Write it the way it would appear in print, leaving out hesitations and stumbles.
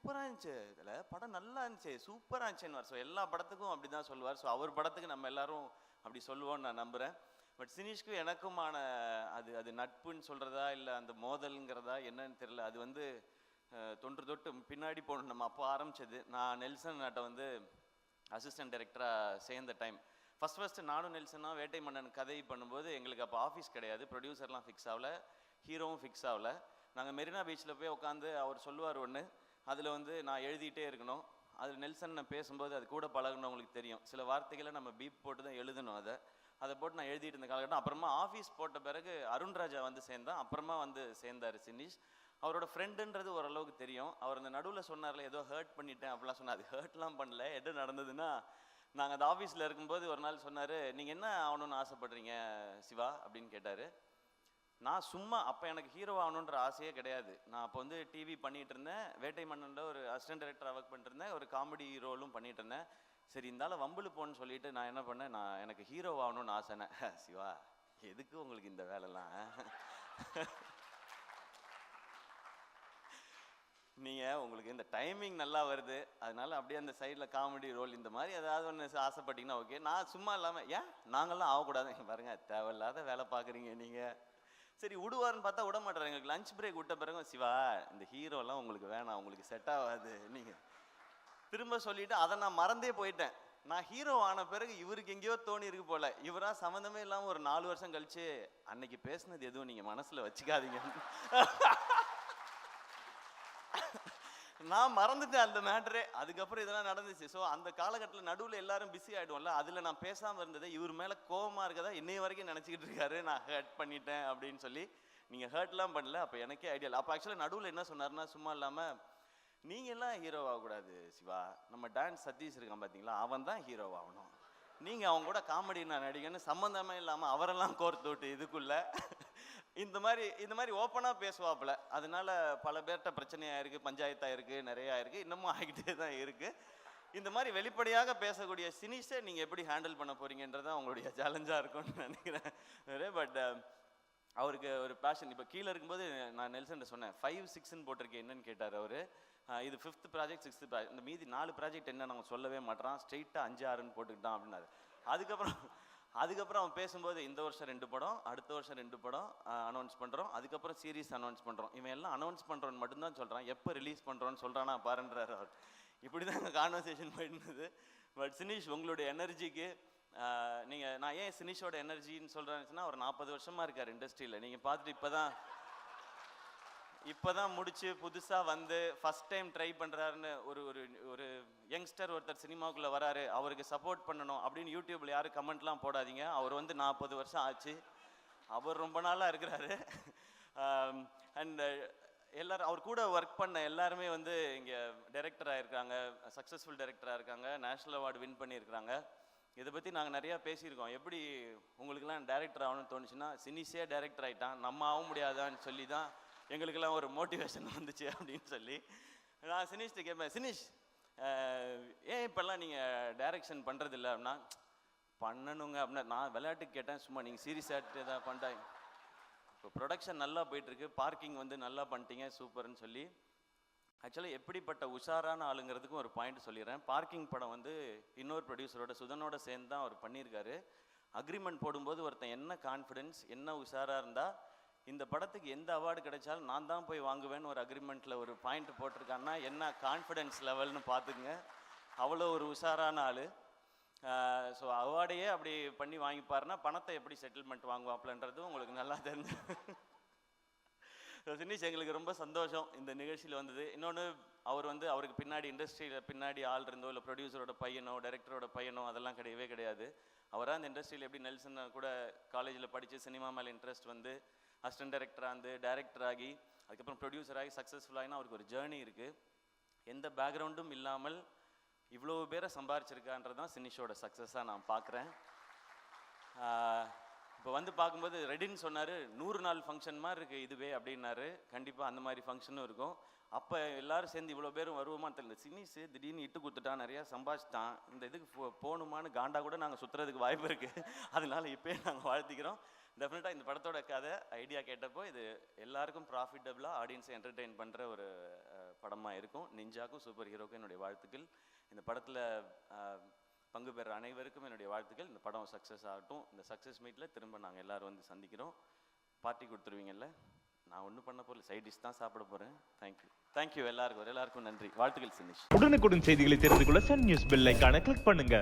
சூப்பராக இருந்துச்சு, இதில் படம் நல்லா இருந்துச்சு, சூப்பராக இருந்துச்சுன்னு. ஸோ எல்லா படத்துக்கும் அப்படி தான் சொல்லுவார். ஸோ அவர் படத்துக்கு நம்ம எல்லாரும் அப்படி சொல்லுவோன்னு நான் நம்புகிறேன். பட் சினீஷ்க்கும் எனக்குமான அது நட்புன்னு சொல்கிறதா இல்லை அந்த மோதல்ங்கிறதா என்னன்னு தெரியல. அது வந்து தொன்று தொட்டு பின்னாடி போகணும். நம்ம அப்போ ஆரம்பித்தது. நான் நெல்சன் நாட்டை அசிஸ்டன்ட் டைரக்டராக சேர்ந்த டைம் ஃபஸ்ட்டு நானும் நெல்சனா வேட்டை மன்னன் கதை பண்ணும்போது எங்களுக்கு அப்போ ஆஃபீஸ் கிடையாது, ப்ரொடியூசர்லாம் ஃபிக்ஸ் ஆகலை, ஹீரோவும் ஃபிக்ஸ் ஆகலை. நாங்கள் மெரினா பீச்சில் போய் உட்காந்து அவர் சொல்லுவார் ஒன்று, அதில் நான் எழுதிட்டே இருக்கணும். அதில் நெல்சன் நான் பேசும்போது அது கூட பழகுனவங்களுக்கு தெரியும், சில வார்த்தைகளை நம்ம பீப் போட்டு தான் எழுதணும். அதை போட்டு நான் எழுதிட்டு இருந்த காலகட்டம். அப்புறமா ஆஃபீஸ் போட்ட பிறகு அருண்ராஜா சேர்ந்தான். அப்புறமா சேர்ந்தார் சினீஷ். அவரோட ஃப்ரெண்டுன்றது ஓரளவுக்கு தெரியும். அவர் அந்த நடுவில் சொன்னார்ல ஏதோ ஹர்ட் பண்ணிட்டேன் அப்படிலாம் சொன்னார். அது ஹர்ட்லாம் பண்ணல. என்ன நடந்ததுன்னா, நாங்கள் அந்த ஆஃபீஸில் இருக்கும்போது ஒரு நாள் சொன்னார், நீங்கள் என்ன ஆகணும்னு ஆசைப்படுறீங்க சிவா அப்படின்னு கேட்டார். நான் சும்மா அப்போ எனக்கு ஹீரோ ஆகணுன்ற ஆசையே கிடையாது. நான் அப்போ டிவி பண்ணிகிட்டு இருந்தேன், வேட்டை மன்னனில் ஒரு அசிஸ்டன்ட் டைரக்டராக ஒர்க் பண்ணிட்டு இருந்தேன், ஒரு காமெடி ரோலும் பண்ணிகிட்டு இருந்தேன். சரி இருந்தாலும் வம்புல போன்னு சொல்லிட்டு நான் என்ன பண்ணேன், எனக்கு ஹீரோ ஆகணும்னு ஆசைனேன். சிவா எதுக்கு உங்களுக்கு இந்த வேலைலாம், நீங்கள் உங்களுக்கு இந்த டைமிங் நல்லா வருது அதனால அப்படியே அந்த சைடில் காமெடி ரோல் இந்த மாதிரி ஏதாவது ஒன்று ஆசைப்பட்டீங்கன்னா ஓகே. நான் சும்மா இல்லாமல் ஏன் நாங்கள்லாம் ஆகக்கூடாது பாருங்க, தேவையில்லாத வேலை பார்க்குறீங்க நீங்கள். சரி விடுவார்னு பார்த்தா விட மாட்டார். எங்களுக்கு லஞ்ச் பிரேக் விட்ட பிறகு சிவா இந்த ஹீரோலாம் உங்களுக்கு வேணாம், உங்களுக்கு செட் ஆகாது நீங்கள் திரும்ப சொல்லிவிட்டு அதை நான் மறந்தே போயிட்டேன். நான் ஹீரோ ஆன பிறகு இவருக்கு எங்கேயோ தோணி இருக்கு போல, இவராக சம்மந்தமே இல்லாமல் ஒரு 4 வருஷம் கழிச்சு அன்னைக்கு பேசுனது எதுவும் நீங்கள் மனசில் வச்சுக்காதீங்க. நான் மறந்துட்டேன் அந்த மேட்டரே. அதுக்கப்புறம் இதெல்லாம் நடந்துச்சு. ஸோ அந்த காலகட்டத்தில் நடுவில் எல்லாரும் பிஸி ஆகிடுவோம்ல, அதில் நான் பேசாமல் இருந்தது இவர் மேலே கோபமாக இருக்கதா இன்னைய வரைக்கும் நினச்சிக்கிட்டு இருக்காரு, நான் ஹர்ட் பண்ணிட்டேன் அப்படின்னு சொல்லி. நீங்கள் ஹர்ட்லாம் பண்ணல, அப்போ எனக்கே ஐடியா இல்லை. அப்போ ஆக்சுவலாக நடுவில் என்ன சொன்னார்னா, சும்மா இல்லாமல் நீங்கள்லாம் ஹீரோ ஆகக்கூடாது சிவா, நம்ம டான்ஸ் சதீஷ் இருக்கான் பார்த்தீங்களா, அவன் தான் ஹீரோ ஆகணும், நீங்கள் அவங்க கூட காமெடி நான் நடிகன்னு சம்மந்தமே இல்லாமல் அவரெல்லாம் கோர்த்து விட்டு இதுக்குள்ளே இந்த மாதிரி ஓப்பனாக பேசுவாப்புல. அதனால பல பேர்கிட்ட பிரச்சனையாக இருக்குது, பஞ்சாயத்தாக இருக்குது, நிறையா இருக்குது, இன்னமும் ஆகிட்டே தான் இருக்குது. இந்த மாதிரி வெளிப்படையாக பேசக்கூடிய சினிஷை நீங்கள் எப்படி ஹேண்டில் பண்ண போகிறீங்கன்றது தான் உங்களுடைய சேலஞ்சாக இருக்கும்னு நினைக்கிறேன். பட் அவருக்கு ஒரு பேஷன். இப்போ கீழே இருக்கும்போது நான் நெல்சன் சொன்னேன் 5, 6ன்னு போட்டிருக்கேன் என்னன்னு கேட்டார் அவர். இது 5th ப்ராஜெக்ட் 6th ப்ராஜெக்ட், இந்த மீதி 4 ப்ராஜெக்ட் என்ன நம்ம சொல்லவே மாட்டான், ஸ்ட்ரெயிட்டாக 5, 6ன்னு போட்டுக்கிட்டான் அப்படின்னாரு. அதுக்கப்புறம் அவன் பேசும்போது இந்த வருஷம் 2 படம், அடுத்த வருஷம் 2 படம் அனௌன்ஸ் பண்ணுறோம், அதுக்கப்புறம் சீரீஸ் அனௌன்ஸ் பண்ணுறோம். இவன் எல்லாம் அனௌன்ஸ் பண்ணுறோன்னு மட்டும்தான் சொல்கிறான், எப்போ ரிலீஸ் பண்ணுறோன்னு சொல்கிறானா பாருன்றார் அவர். இப்படி தான் எங்கள் கான்வர்சேஷன் போயிருந்தது. பட் சினீஷ் உங்களுடைய எனர்ஜிக்கு நான் ஏன் சினீஷோட எனர்ஜின்னு சொல்கிறேன்னு ஒரு 40 வருஷமாக இருக்கார் இண்டஸ்ட்ரியில். நீங்கள் பார்த்துட்டு இப்போ தான் முடிச்சு புதுசாக ஃபஸ்ட் டைம் ட்ரை பண்ணுறாருன்னு ஒரு யங்ஸ்டர் ஒருத்தர் சினிமாவுக்குள்ளே வராரு, அவருக்கு சப்போர்ட் பண்ணணும் அப்படின்னு யூடியூப்பில் யாரும் கமெண்ட்லாம் போடாதீங்க. அவர் 40 வருஷம் ஆச்சு, அவர் ரொம்ப நாளாக இருக்கிறாரு. அண்ட் எல்லோரும் அவர் கூட ஒர்க் பண்ண எல்லாருமே இங்கே டைரக்டராக இருக்காங்க, சக்ஸஸ்ஃபுல் டைரக்டராக இருக்காங்க, நேஷ்னல் அவார்டு வின் பண்ணியிருக்கிறாங்க. இதை பற்றி நாங்கள் நிறையா பேசியிருக்கோம். எப்படி உங்களுக்கெல்லாம் டைரக்டர் ஆகணும்னு தோணுச்சுன்னா, சினிஷே டைரக்டர் ஆகிட்டான், நம்ம ஆக முடியாதான்னு சொல்லி தான் எங்களுக்கெல்லாம் ஒரு மோட்டிவேஷன் வந்துச்சு அப்படின்னு சொல்லி. நான் சினீஷ்ட்டு கேட்பேன், சினீஷ் ஏன் இப்போல்லாம் நீங்கள் டைரக்ஷன் பண்ணுறதில்ல அப்படின்னா, பண்ணணுங்க அப்படின்னா. நான் விளையாட்டுக்கு கேட்டேன், சும்மா நீங்கள் சீரியஸ் ஆகிட்டு எதாவது பண்ணிட்டாங்க. இப்போ ப்ரொடக்ஷன் நல்லா போயிட்டுருக்கு, பார்க்கிங் நல்லா பண்ணிட்டீங்க சூப்பர்னு சொல்லி. ஆக்சுவலாக எப்படிப்பட்ட உஷாரான ஆளுங்கிறதுக்கும் ஒரு பாயிண்ட் சொல்லிடுறேன். பார்க்கிங் படம் இன்னொரு ப்ரொடியூசரோட சுதனோட சேர்ந்து தான் அவர் பண்ணியிருக்காரு. அக்ரிமெண்ட் போடும்போது ஒருத்தன் என்ன கான்ஃபிடென்ஸ், என்ன உஷாராக இருந்தால் இந்த படத்துக்கு எந்த அவார்டு கிடைச்சாலும் நான் தான் போய் வாங்குவேன்னு ஒரு அக்ரிமெண்ட்டில் ஒரு பாயிண்ட் போட்டிருக்காங்கன்னா என்ன கான்ஃபிடென்ஸ் லெவல்னு பார்த்துக்குங்க. அவ்வளோ ஒரு உஷாரான ஆள். ஸோ அவார்டையே அப்படி பண்ணி வாங்கிப்பாருன்னா பணத்தை எப்படி செட்டில்மெண்ட் வாங்குவாப்லன்றது உங்களுக்கு நல்லா தெரிஞ்சு. சினிஷ் எங்களுக்கு ரொம்ப சந்தோஷம் இந்த நிகழ்ச்சியில் வந்தது. இன்னொன்று அவர் அவருக்கு பின்னாடி இண்டஸ்ட்ரியில் பின்னாடி ஆள் இருந்தோ இல்லை ப்ரொடியூசரோட பையனோ டைரக்டரோட பையனோ அதெல்லாம் கிடையவே கிடையாது. அவராக அந்த இண்டஸ்ட்ரியில் எப்படி நெல்சன் கூட காலேஜில் படித்து சினிமா மேலே இன்ட்ரெஸ்ட் அசிஸ்டன்ட் டைரக்டராக டைரக்டர் ஆகி அதுக்கப்புறம் ப்ரொடியூசர் ஆகி சக்ஸஸ்ஃபுல்லாகினா அவருக்கு ஒரு ஜேர்னி இருக்குது. எந்த பேக்ரவுண்டும் இல்லாமல் இவ்வளோ பேரை சம்பாரிச்சிருக்கான்றது தான் சினிஷோட சக்ஸஸாக நான் பார்க்குறேன். இப்போ பார்க்கும்போது ரெடின்னு சொன்னார், 100 நாள் ஃபங்க்ஷன் மாதிரி இருக்குது இதுவே அப்படின்னாரு. கண்டிப்பாக அந்த மாதிரி ஃபங்க்ஷனும் இருக்கும். அப்போ எல்லோரும் சேர்ந்து இவ்வளோ பேரும் வருவோமான்னு தெரியல. சினிஷு திடீர்னு இட்டு கொடுத்துட்டான், நிறையா சம்பாதிச்சிட்டான், இந்த இதுக்கு போகணுமான்னு காண்டா கூட நாங்கள் சுற்றுறதுக்கு வாய்ப்பு இருக்குது. அதனால இப்போயே நாங்கள் வாழ்த்திக்கிறோம். டெஃபினட்டாக இந்த படத்தோட கதை ஐடியா கேட்டப்போ இது எல்லாருக்கும் ப்ராஃபிட்டபுளாக ஆடியன்ஸை என்டர்டெயின் பண்ணுற ஒரு படமாக இருக்கும். நிஞ்சாக்கும் சூப்பர் ஹீரோக்கும் என்னுடைய வாழ்த்துக்கள். இந்த படத்தில் பங்கு பெற அனைவருக்கும் என்னுடைய வாழ்த்துக்கள். இந்த படம் சக்ஸஸ் ஆகட்டும். இந்த சக்ஸஸ் மீட்டில் திரும்ப நாங்கள் எல்லோரும் வந்து சந்திக்கிறோம். பார்ட்டி கொடுத்துருவீங்கல்ல? நான் ஒன்றும் பண்ண போகல, சைட் டிஷ் தான் சாப்பிட போகிறேன். தேங்க்யூ எல்லாருக்கும் நன்றி. வாழ்த்துக்கள் சினிஷ். உடனுக்குடன் செய்திகளை தெரிந்து கொள்ள சன் நியூஸ் பெல் ஐகானை கிளிக் பண்ணுங்க.